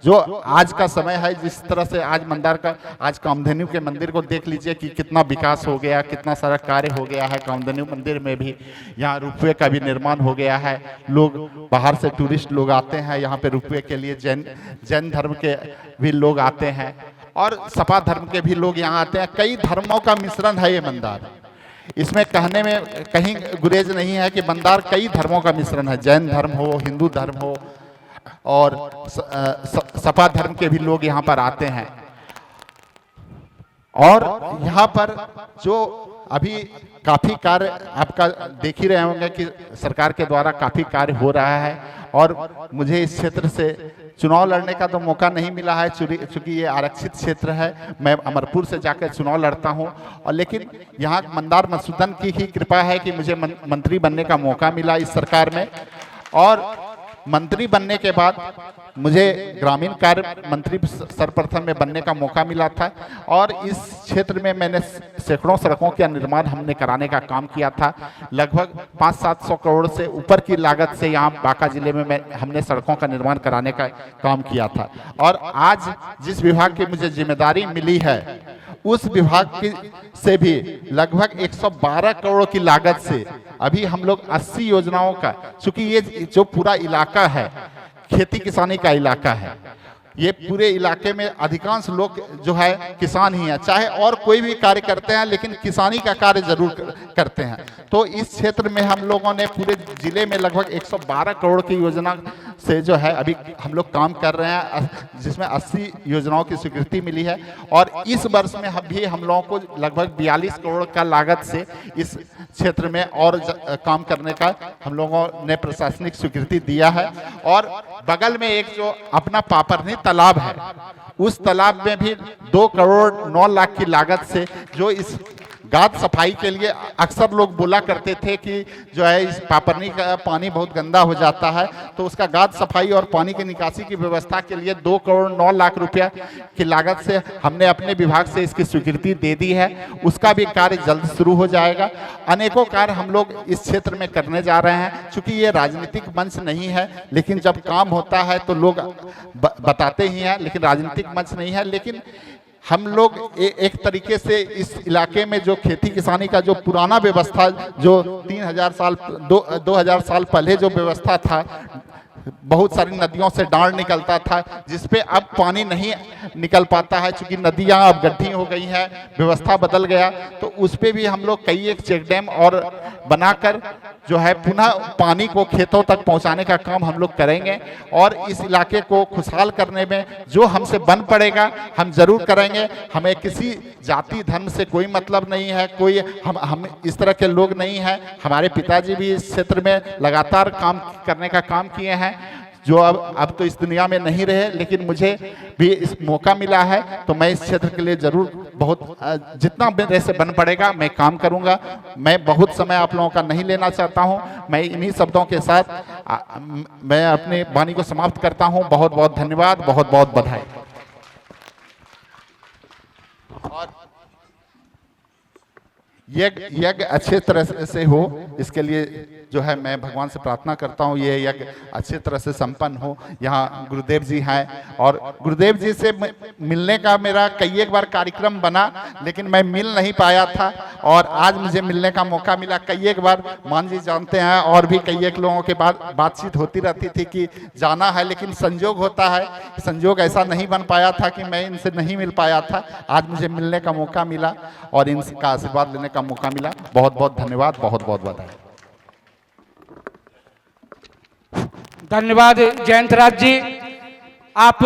जो आज का समय है, जिस तरह से आज मंदार का आज कामधेनु के मंदिर को देख लीजिए कि कितना विकास हो गया, कितना सारा कार्य हो गया है। कामधेनु मंदिर में भी यहाँ रोपवे का भी निर्माण हो गया है। लोग बाहर से टूरिस्ट लोग आते हैं यहाँ पे रोपवे के लिए। जैन धर्म के भी लोग आते हैं और सपा धर्म के भी लोग यहाँ आते हैं। कई धर्मों का मिश्रण है ये मंदार। इसमें कहने में कहीं गुरेज नहीं है कि मंदार कई धर्मों का मिश्रण है। जैन धर्म हो, हिंदू धर्म हो और सपा धर्म के भी लोग यहाँ पर आते हैं। और यहाँ पर जो अभी काफ़ी कार्य आपका देख ही रहे होंगे कि सरकार के द्वारा काफ़ी कार्य हो रहा है। और मुझे इस क्षेत्र से चुनाव लड़ने का तो मौका नहीं मिला है, चूँकि ये आरक्षित क्षेत्र है। मैं अमरपुर से जाकर चुनाव लड़ता हूँ और लेकिन यहाँ मंदार मधुसूदन की ही कृपा है कि मुझे मंत्री बनने का मौका मिला इस सरकार में। और मंत्री बनने के बाद मुझे ग्रामीण कार्य मंत्री सर्वप्रथम में बनने का मौका मिला था। और इस क्षेत्र में मैंने सैकड़ों सड़कों का निर्माण हमने कराने का काम किया था। लगभग 500-700 करोड़ से ऊपर की लागत से यहाँ बांका जिले में हमने सड़कों का निर्माण कराने का काम किया था। और आज जिस विभाग की मुझे जिम्मेदारी मिली है उस विभाग की से भी लगभग 112 करोड़ की लागत से अभी हम लोग 80 योजनाओं का, चूंकि ये जो पूरा इलाका है खेती किसानी का इलाका है, ये पूरे इलाके में अधिकांश लोग जो है किसान ही हैं। चाहे और कोई भी कार्य करते हैं लेकिन किसानी का कार्य जरूर करते हैं। तो इस क्षेत्र में हम लोगों ने पूरे जिले में लगभग 112 करोड़ की योजना से जो है अभी हम लोग काम कर रहे हैं, जिसमें 80 योजनाओं की स्वीकृति मिली है। और इस वर्ष में भी हम लोगों को लगभग 42 करोड़ का लागत से इस क्षेत्र में और काम करने का हम लोगों ने प्रशासनिक स्वीकृति दिया है। और बगल में एक जो अपना पापरनी तालाब है, उस तालाब में भी 2 करोड़ 9 लाख की लागत से जो इस गाद सफाई के लिए अक्सर लोग बोला करते थे कि जो है इस पापरनी का पानी बहुत गंदा हो जाता है, तो उसका गाद सफाई और पानी की निकासी की व्यवस्था के लिए 2 करोड़ 9 लाख रुपया की लागत से हमने अपने विभाग से इसकी स्वीकृति दे दी है। उसका भी कार्य जल्द शुरू हो जाएगा। अनेकों कार्य हम लोग इस क्षेत्र में करने जा रहे हैं। चूँकि ये राजनीतिक मंच नहीं है, लेकिन जब काम होता है तो लोग बताते ही हैं, लेकिन राजनीतिक मंच नहीं है। लेकिन हम लोग एक तरीके से इस इलाके में जो खेती किसानी का जो पुराना व्यवस्था, जो 3000 साल 2000 साल पहले जो व्यवस्था था, बहुत सारी नदियों से डांड निकलता था जिसपे अब पानी नहीं निकल पाता है, क्योंकि नदियां अब गड्ढी हो गई हैं, व्यवस्था बदल गया। तो उस पे भी हम लोग कई एक चेक डैम और बनाकर जो है पुनः पानी को खेतों तक पहुंचाने का काम हम लोग करेंगे, और इस इलाके को खुशहाल करने में जो हमसे बन पड़ेगा हम जरूर करेंगे। हमें किसी जाति धर्म से कोई मतलब नहीं है, कोई हम इस तरह के लोग नहीं हैं। हमारे पिताजी भी इस क्षेत्र में लगातार काम करने का काम किए हैं, जो अब तो इस दुनिया में नहीं रहे, लेकिन मुझे भी इस मौका मिला है तो मैं इस क्षेत्र के लिए जरूर बहुत जितना मेरे से बन पड़ेगा मैं काम करूंगा। मैं बहुत समय आप लोगों का नहीं लेना चाहता हूं। मैं इन्हीं शब्दों के साथ मैं अपनी वाणी को समाप्त करता हूं। बहुत बहुत धन्यवाद, बहुत बहुत बधाई। और यज्ञ अच्छे तरह से हो, इसके लिए जो है मैं भगवान से प्रार्थना करता हूँ ये यज्ञ अच्छे तरह से संपन्न हो। यहाँ गुरुदेव जी हैं और गुरुदेव जी से मिलने का मेरा कई एक बार कार्यक्रम बना, लेकिन मैं मिल नहीं पाया था, और आज मुझे मिलने का मौका मिला। कई एक बार मान जी जानते हैं और भी कई एक लोगों के बातचीत होती रहती थी कि जाना है, लेकिन संजोग होता है, संजोग ऐसा नहीं बन पाया था कि मैं इनसे नहीं मिल पाया था। आज मुझे मिलने का मौका मिला और इनका आशीर्वाद लेने का मौका मिला। बहुत बहुत धन्यवाद, बहुत बहुत बधाई। धन्यवाद जयंतराज जी, आप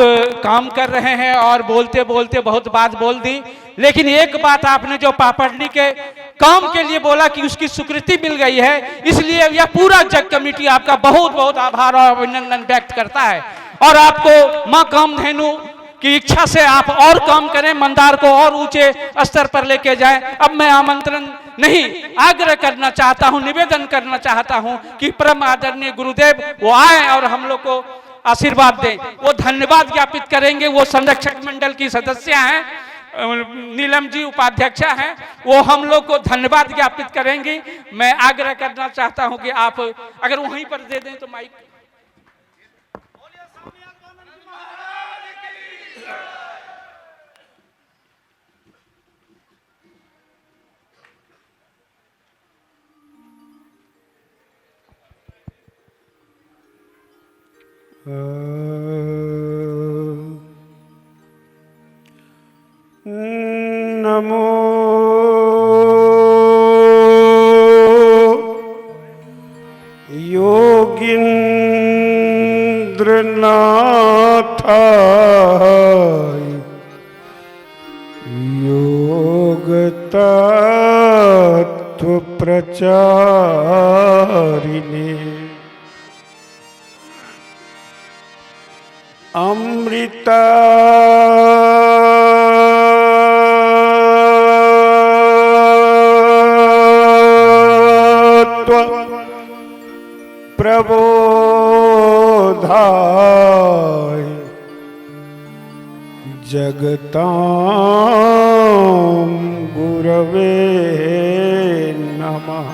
काम कर रहे हैं और बोलते बोलते बहुत बात बोल दी, लेकिन एक बात आपने जो पापड़नी के काम के लिए बोला कि उसकी स्वीकृति मिल गई है, इसलिए यह पूरा जग कमेटी आपका बहुत बहुत आभार और अभिनंदन व्यक्त करता है। और आपको मां कामधेनु की इच्छा से आप और काम करें, मंदार को और ऊंचे स्तर पर लेके जाएं। अब मैं आमंत्रण नहीं, आग्रह करना चाहता हूं, निवेदन करना चाहता हूं कि परम आदरणीय गुरुदेव वो आए और हम लोग को आशीर्वाद दें। वो धन्यवाद ज्ञापित करेंगे, वो संरक्षक मंडल की सदस्य हैं, नीलम जी उपाध्यक्षा हैं, वो हम लोग को धन्यवाद ज्ञापित करेंगी। मैं आग्रह करना चाहता हूं कि आप अगर वहीं पर दे दें तो माइक। नमो योगीन्द्रनाथाय योगतत्त्वप्रचारिणे अमृता प्रबोधाय जगतां गुरवे नमः।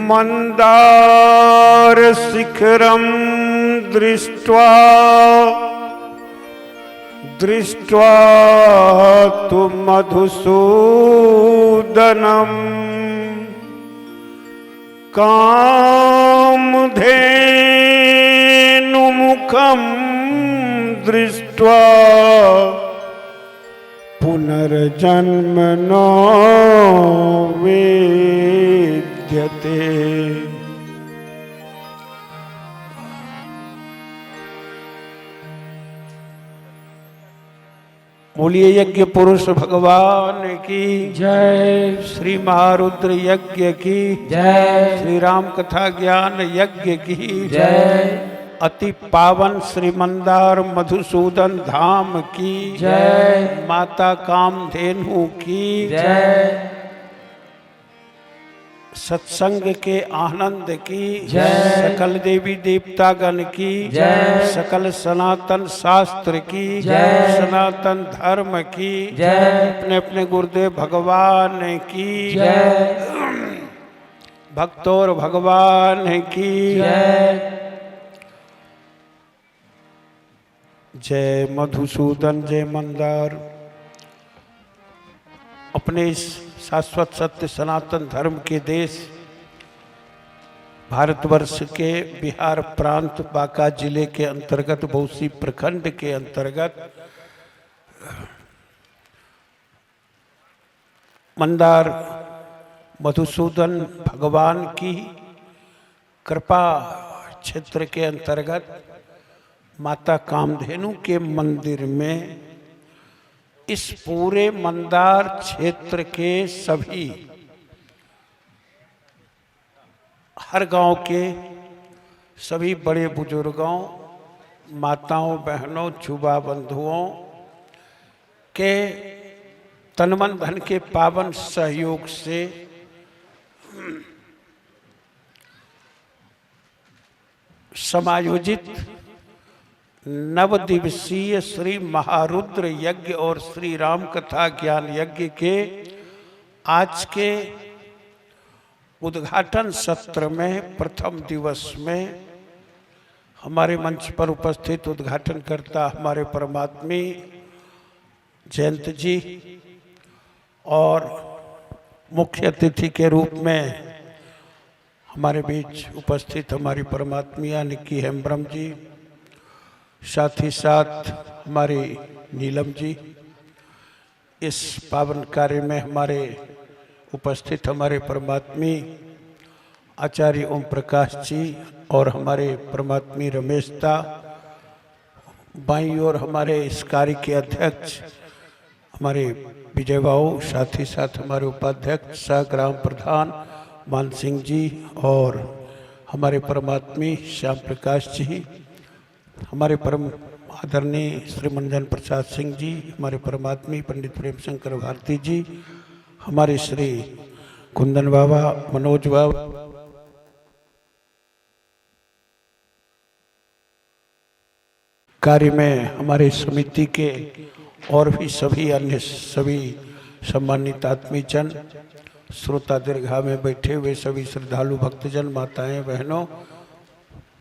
मंदार शिखरं दृष्ट्वा तु मधुसूदनम् कामधेनुमुखं दृष्ट्वा पुनर्जन्म न वेद्यते। बोलिए यज्ञ पुरुष भगवान की जय, श्री महारुद्र यज्ञ की जय, श्री राम कथा ज्ञान यज्ञ की जय, अति पावन श्री मंदार मधुसूदन धाम की जय, माता कामधेनु की जय, सत्संग के आनंद की जय, सकल देवी देवतागण की जय, सकल सनातन शास्त्र की जय, सनातन धर्म की जय, अपने अपने गुरुदेव भगवान की जय, भक्तों भगवान की जय। जय मधुसूदन जय मंदार। अपने इस शाश्वत सत्य सनातन धर्म के देश भारतवर्ष के बिहार प्रांत बांका जिले के अंतर्गत बौसी प्रखंड के अंतर्गत मंदार मधुसूदन भगवान की कृपा क्षेत्र के अंतर्गत माता कामधेनु के मंदिर में इस पूरे मंदार क्षेत्र के सभी हर गांव के सभी बड़े बुजुर्गों, माताओं, बहनों, जुबा बंधुओं के तन मन धन के पावन सहयोग से समायोजित नवदिवसीय श्री महारुद्र यज्ञ और श्री राम कथा ज्ञान यज्ञ के आज के उद्घाटन सत्र में प्रथम दिवस में हमारे मंच पर उपस्थित उद्घाटन करता हमारे परमात्मी जयंत जी और मुख्य अतिथि के रूप में हमारे बीच उपस्थित हमारी परमात्मिया निक्की हेम्ब्रम जी, साथ ही साथ हमारी नीलम जी, इस पावन कार्य में हमारे उपस्थित हमारे परमात्मी आचार्य ओम प्रकाश जी और हमारे परमात्मी रमेशता, बाईं ओर हमारे इस कार्य के अध्यक्ष हमारे विजय बाबू, साथ ही साथ हमारे उपाध्यक्ष सह ग्राम प्रधान मान सिंह जी और हमारे परमात्मी श्याम प्रकाश जी, हमारे परम आदरणीय श्री मंजन प्रसाद सिंह जी, हमारे परमात्मी पंडित प्रेम शंकर भारती जी, हमारे श्री कुंदन बाबा, मनोज बाबा, कार्य में हमारे समिति के और भी सभी अन्य सभी सम्मानित आत्मीजन, श्रोता दीर्घा में बैठे हुए सभी श्रद्धालु भक्तजन, माताएं, बहनों,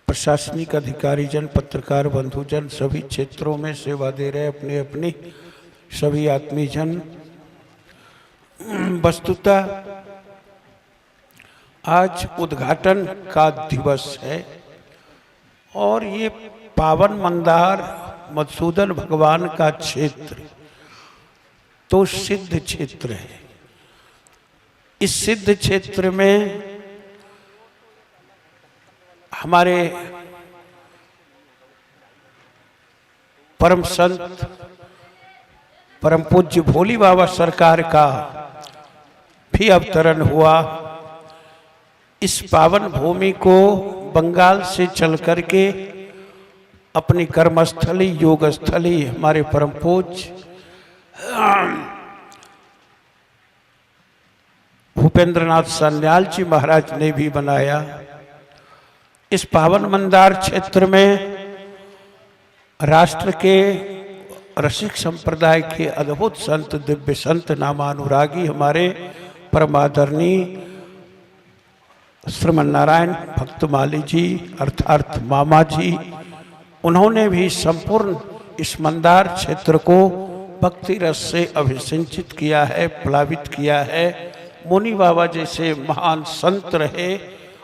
प्रशासनिक अधिकारी जन, पत्रकार बंधुजन, सभी क्षेत्रों में सेवा दे रहे अपने अपनी सभी आत्मीजन, वस्तुतः आज उद्घाटन का दिवस है और ये पावन मंदार मधुसूदन भगवान का क्षेत्र तो सिद्ध क्षेत्र है। इस सिद्ध क्षेत्र में हमारे परम संत परम पूज्य भोली बाबा सरकार का भी अवतरण हुआ। इस पावन भूमि को बंगाल से चल करके अपनी कर्मस्थली योग स्थली हमारे परम पूज्य भूपेंद्रनाथ सान्याल जी महाराज ने भी बनाया। इस पावन मंदार क्षेत्र में राष्ट्र के रसिक संप्रदाय के अद्भुत संत, दिव्य संत, नामानुरागी हमारे परमादरणीय श्रीमन नारायण भक्तमाली जी अर्थात मामा जी, उन्होंने भी संपूर्ण इस मंदार क्षेत्र को भक्ति रस से अभिसिंचित किया है, प्लावित किया है। मुनि बाबा जैसे महान संत रहे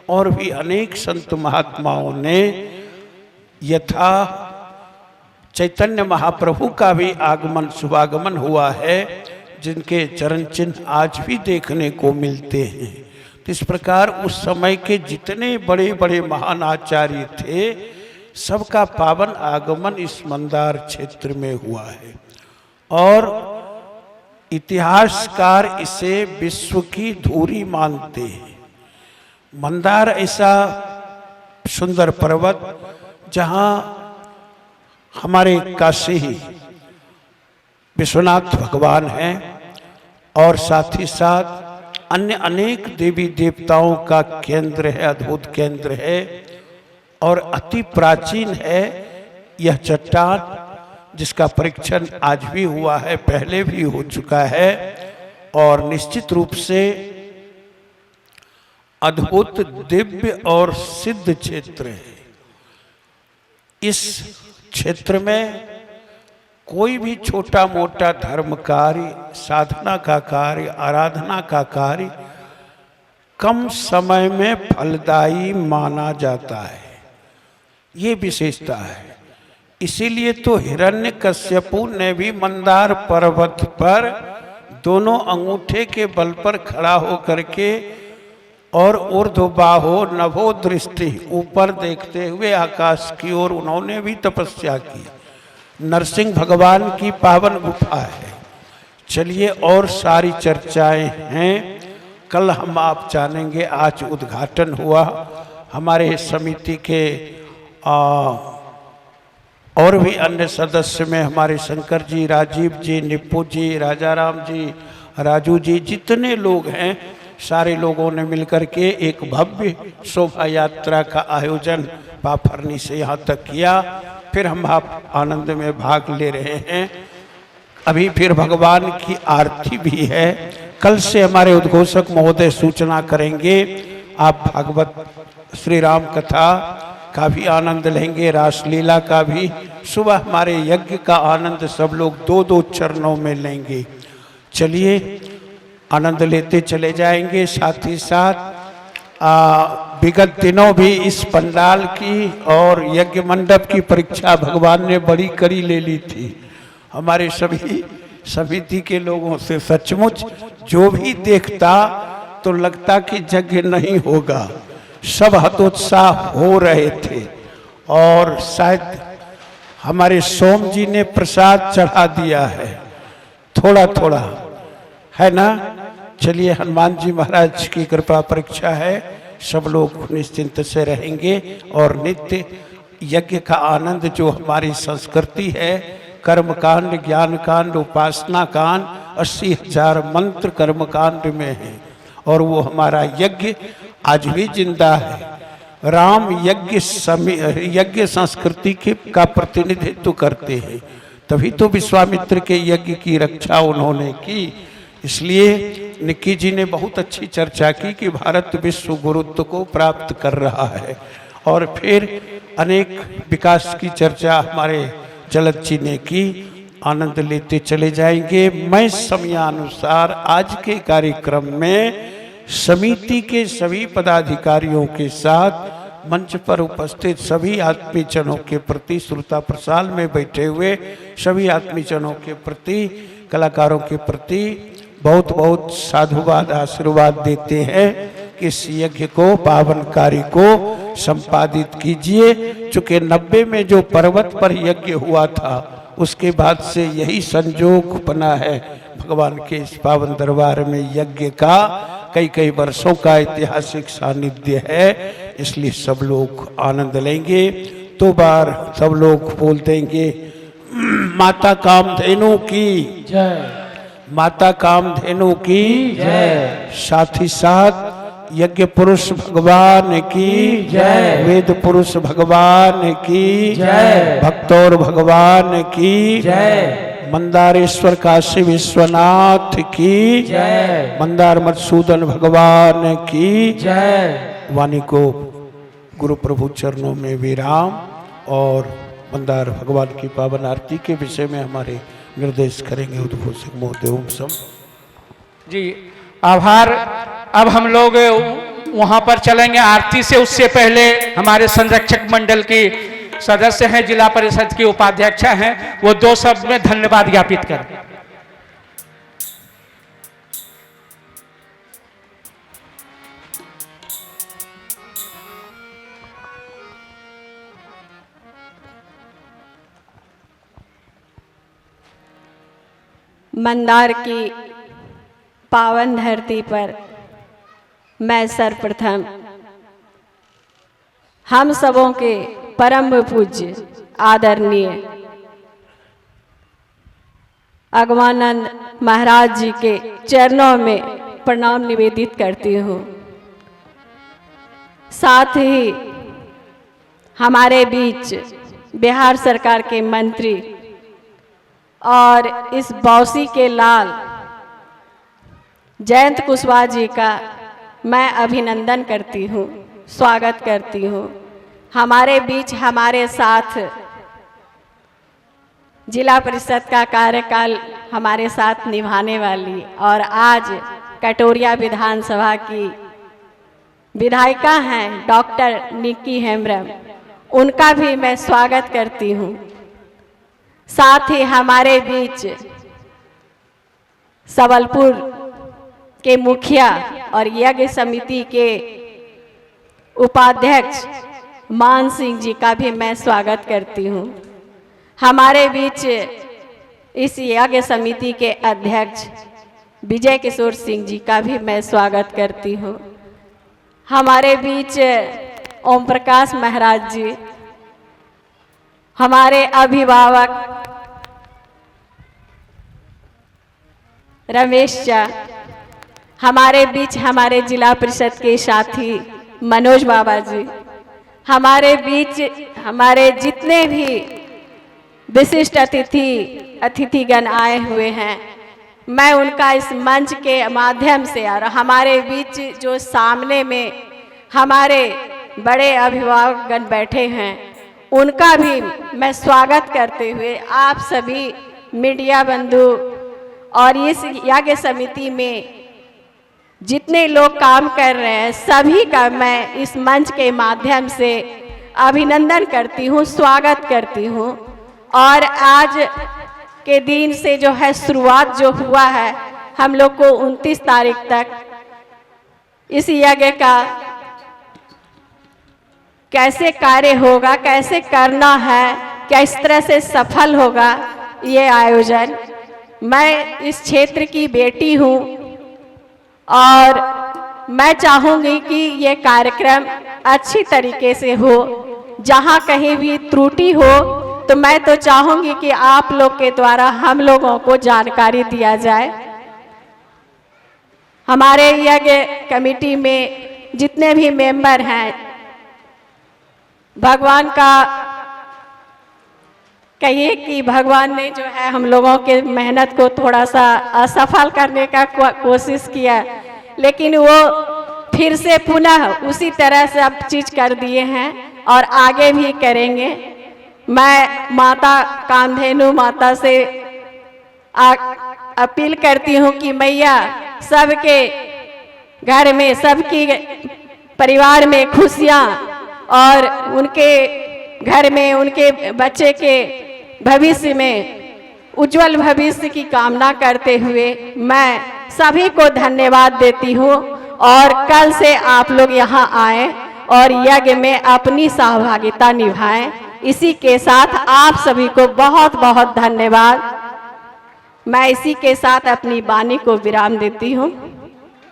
और भी अनेक संत महात्माओं ने, यथा चैतन्य महाप्रभु का भी आगमन शुभागमन हुआ है, जिनके चरण चिन्ह आज भी देखने को मिलते हैं। तो इस प्रकार उस समय के जितने बड़े बड़े महान आचार्य थे, सबका पावन आगमन इस मंदार क्षेत्र में हुआ है और इतिहासकार इसे विश्व की धूरी मानते हैं। मंदार ऐसा सुंदर पर्वत जहां हमारे काशी विश्वनाथ भगवान हैं और साथ ही साथ अन्य अनेक देवी देवताओं का केंद्र है, अद्भुत केंद्र है और अति प्राचीन है यह चट्टान, जिसका परीक्षण आज भी हुआ है, पहले भी हो चुका है और निश्चित रूप से अद्भुत दिव्य और सिद्ध क्षेत्र है। इस क्षेत्र में कोई भी छोटा मोटा धर्म कार्य, साधना का कार्य, आराधना का कार्य कम समय में फलदायी माना जाता है। ये विशेषता है। इसीलिए तो हिरण्यकश्यपु ने भी मंदार पर्वत पर दोनों अंगूठे के बल पर खड़ा होकर के और ऊर्ध्वबाहो नभो दृष्टि, ऊपर देखते हुए आकाश की ओर उन्होंने भी तपस्या की। नरसिंह भगवान की पावन गुफा है। चलिए, और सारी चर्चाएं हैं, कल हम आप जानेंगे। आज उद्घाटन हुआ हमारे समिति के और भी अन्य सदस्य में हमारे शंकर जी, राजीव जी, निप्पू जी, राजाराम जी, राजू जी, जितने लोग हैं सारे लोगों ने मिलकर के एक भव्य शोभा यात्रा का आयोजन पाफरनी से यहाँ तक किया। फिर हम आप आनंद में भाग ले रहे हैं। अभी फिर भगवान की आरती भी है। कल से हमारे उद्घोषक महोदय सूचना करेंगे। आप भागवत श्री राम कथा का भी आनंद लेंगे, रासलीला का भी। सुबह हमारे यज्ञ का आनंद सब लोग दो दो चरणों में लेंगे। चलिए, आनंद लेते चले जाएंगे। साथ ही साथ विगत दिनों भी इस पंडाल की और यज्ञ मंडप की परीक्षा भगवान ने बड़ी कड़ी ले ली थी हमारे सभी समिति के लोगों से। सचमुच जो भी देखता तो लगता कि यज्ञ नहीं होगा। सब हतोत्साह हो रहे थे और शायद हमारे सोम जी ने प्रसाद चढ़ा दिया है थोड़ा थोड़ा, है ना। चलिए, हनुमान जी महाराज की कृपा परीक्षा है। सब लोग निश्चिंत से रहेंगे और नित्य यज्ञ का आनंद जो हमारी संस्कृति है, कर्म कांड, ज्ञान कांड, उपासना कांड, 80,000 मंत्र कर्म कांड में है और वो हमारा यज्ञ आज भी जिंदा है। राम यज्ञ संस्कृति का प्रतिनिधित्व करते हैं, तभी तो विश्वामित्र के यज्ञ की रक्षा उन्होंने की। इसलिए निक्की जी ने बहुत अच्छी चर्चा की कि भारत विश्व गुरुत्व को प्राप्त कर रहा है और फिर अनेक विकास की चर्चा हमारे जलद जी ने की। आनंद लेते चले जाएंगे। मैं समयानुसार आज के कार्यक्रम में समिति के सभी पदाधिकारियों के साथ मंच पर उपस्थित सभी आत्मीजनों के प्रति, श्रोता प्रसाल में बैठे हुए सभी आत्मीजनों के प्रति, कलाकारों के प्रति बहुत बहुत साधुवाद आशीर्वाद देते हैं कि इस यज्ञ को, पावन कार्य को संपादित कीजिए। चूंकि 90 में जो पर्वत पर यज्ञ हुआ था उसके बाद से यही संजोग बना है भगवान के इस पावन दरबार में यज्ञ का कई कई वर्षों का ऐतिहासिक सानिध्य है। इसलिए सब लोग आनंद लेंगे। 2 बार सब लोग बोल देंगे, माता कामधेनु की जय, माता कामधेनु की जय। साथ ही साथ यज्ञ पुरुष भगवान की जय, वेद पुरुष भगवान की जय, भक्तौर भगवान की जय, मंदारेश्वर काशी विश्वनाथ की जय, मंदार मधुसूदन भगवान की जय। वाणी को गुरु प्रभु चरणों में विराम और मंदार भगवान की पावन आरती के विषय में हमारे निर्देश करेंगे उद्घोषक महोदय। ओम सम जी, आभार। अब हम लोग वहां पर चलेंगे आरती से। उससे पहले हमारे संरक्षक मंडल की सदस्य हैं, जिला परिषद की उपाध्यक्ष हैं, वो 2 शब्द में धन्यवाद ज्ञापित करें। मंदार की पावन धरती पर मैं सर्वप्रथम हम सबों के परम पूज्य आदरणीय अगमानंद महाराज जी के चरणों में प्रणाम निवेदित करती हूँ। साथ ही हमारे बीच बिहार सरकार के मंत्री और इस बौसी के लाल जयंत कुशवाहा जी का मैं अभिनंदन करती हूँ, स्वागत करती हूँ। हमारे बीच हमारे साथ जिला परिषद का कार्यकाल हमारे साथ निभाने वाली और आज कटोरिया विधानसभा की विधायिका हैं डॉक्टर निक्की हेम्ब्रम, उनका भी मैं स्वागत करती हूँ। साथ ही हमारे बीच सबलपुर के मुखिया और यज्ञ समिति के उपाध्यक्ष मान सिंह जी का भी मैं स्वागत करती हूँ। हमारे बीच इस यज्ञ समिति के अध्यक्ष विजय किशोर सिंह जी का भी मैं स्वागत करती हूँ। हमारे बीच ओम प्रकाश महाराज जी, हमारे अभिभावक रमेश चा, हमारे बीच हमारे जिला परिषद के साथी मनोज बाबा जी, हमारे बीच हमारे जितने भी विशिष्ट अतिथिगण आए हुए हैं, मैं उनका इस मंच के माध्यम से और हमारे बीच जो सामने में हमारे बड़े अभिभावकगण बैठे हैं, उनका भी मैं स्वागत करते हुए आप सभी मीडिया बंधु और इस यज्ञ समिति में जितने लोग काम कर रहे हैं सभी का मैं इस मंच के माध्यम से अभिनंदन करती हूँ, स्वागत करती हूँ। और आज के दिन से जो है शुरुआत जो हुआ है, हम लोग को 29 तारीख तक इस यज्ञ का कैसे कार्य होगा, कैसे करना है, किस तरह से सफल होगा ये आयोजन। मैं इस क्षेत्र की बेटी हूँ और मैं चाहूँगी कि ये कार्यक्रम अच्छी तरीके से हो। जहाँ कहीं भी त्रुटि हो तो मैं तो चाहूँगी कि आप लोग के द्वारा हम लोगों को जानकारी दिया जाए। हमारे यज्ञ कमेटी में जितने भी मेंबर हैं, भगवान का कहिए कि भगवान ने जो है हम लोगों के मेहनत को थोड़ा सा असफल करने का कोशिश किया, लेकिन वो फिर से पुनः उसी तरह से अब चीज कर दिए हैं और आगे भी करेंगे। मैं माता कामधेनु माता से अपील करती हूँ कि मैया सबके घर में, सबकी परिवार में खुशियाँ और उनके घर में उनके बच्चे के भविष्य में उज्जवल भविष्य की कामना करते हुए मैं सभी को धन्यवाद देती हूँ। और कल से आप लोग यहाँ आए और यज्ञ में अपनी सहभागिता निभाएं। इसी के साथ आप सभी को बहुत बहुत धन्यवाद। मैं इसी के साथ अपनी वाणी को विराम देती हूँ।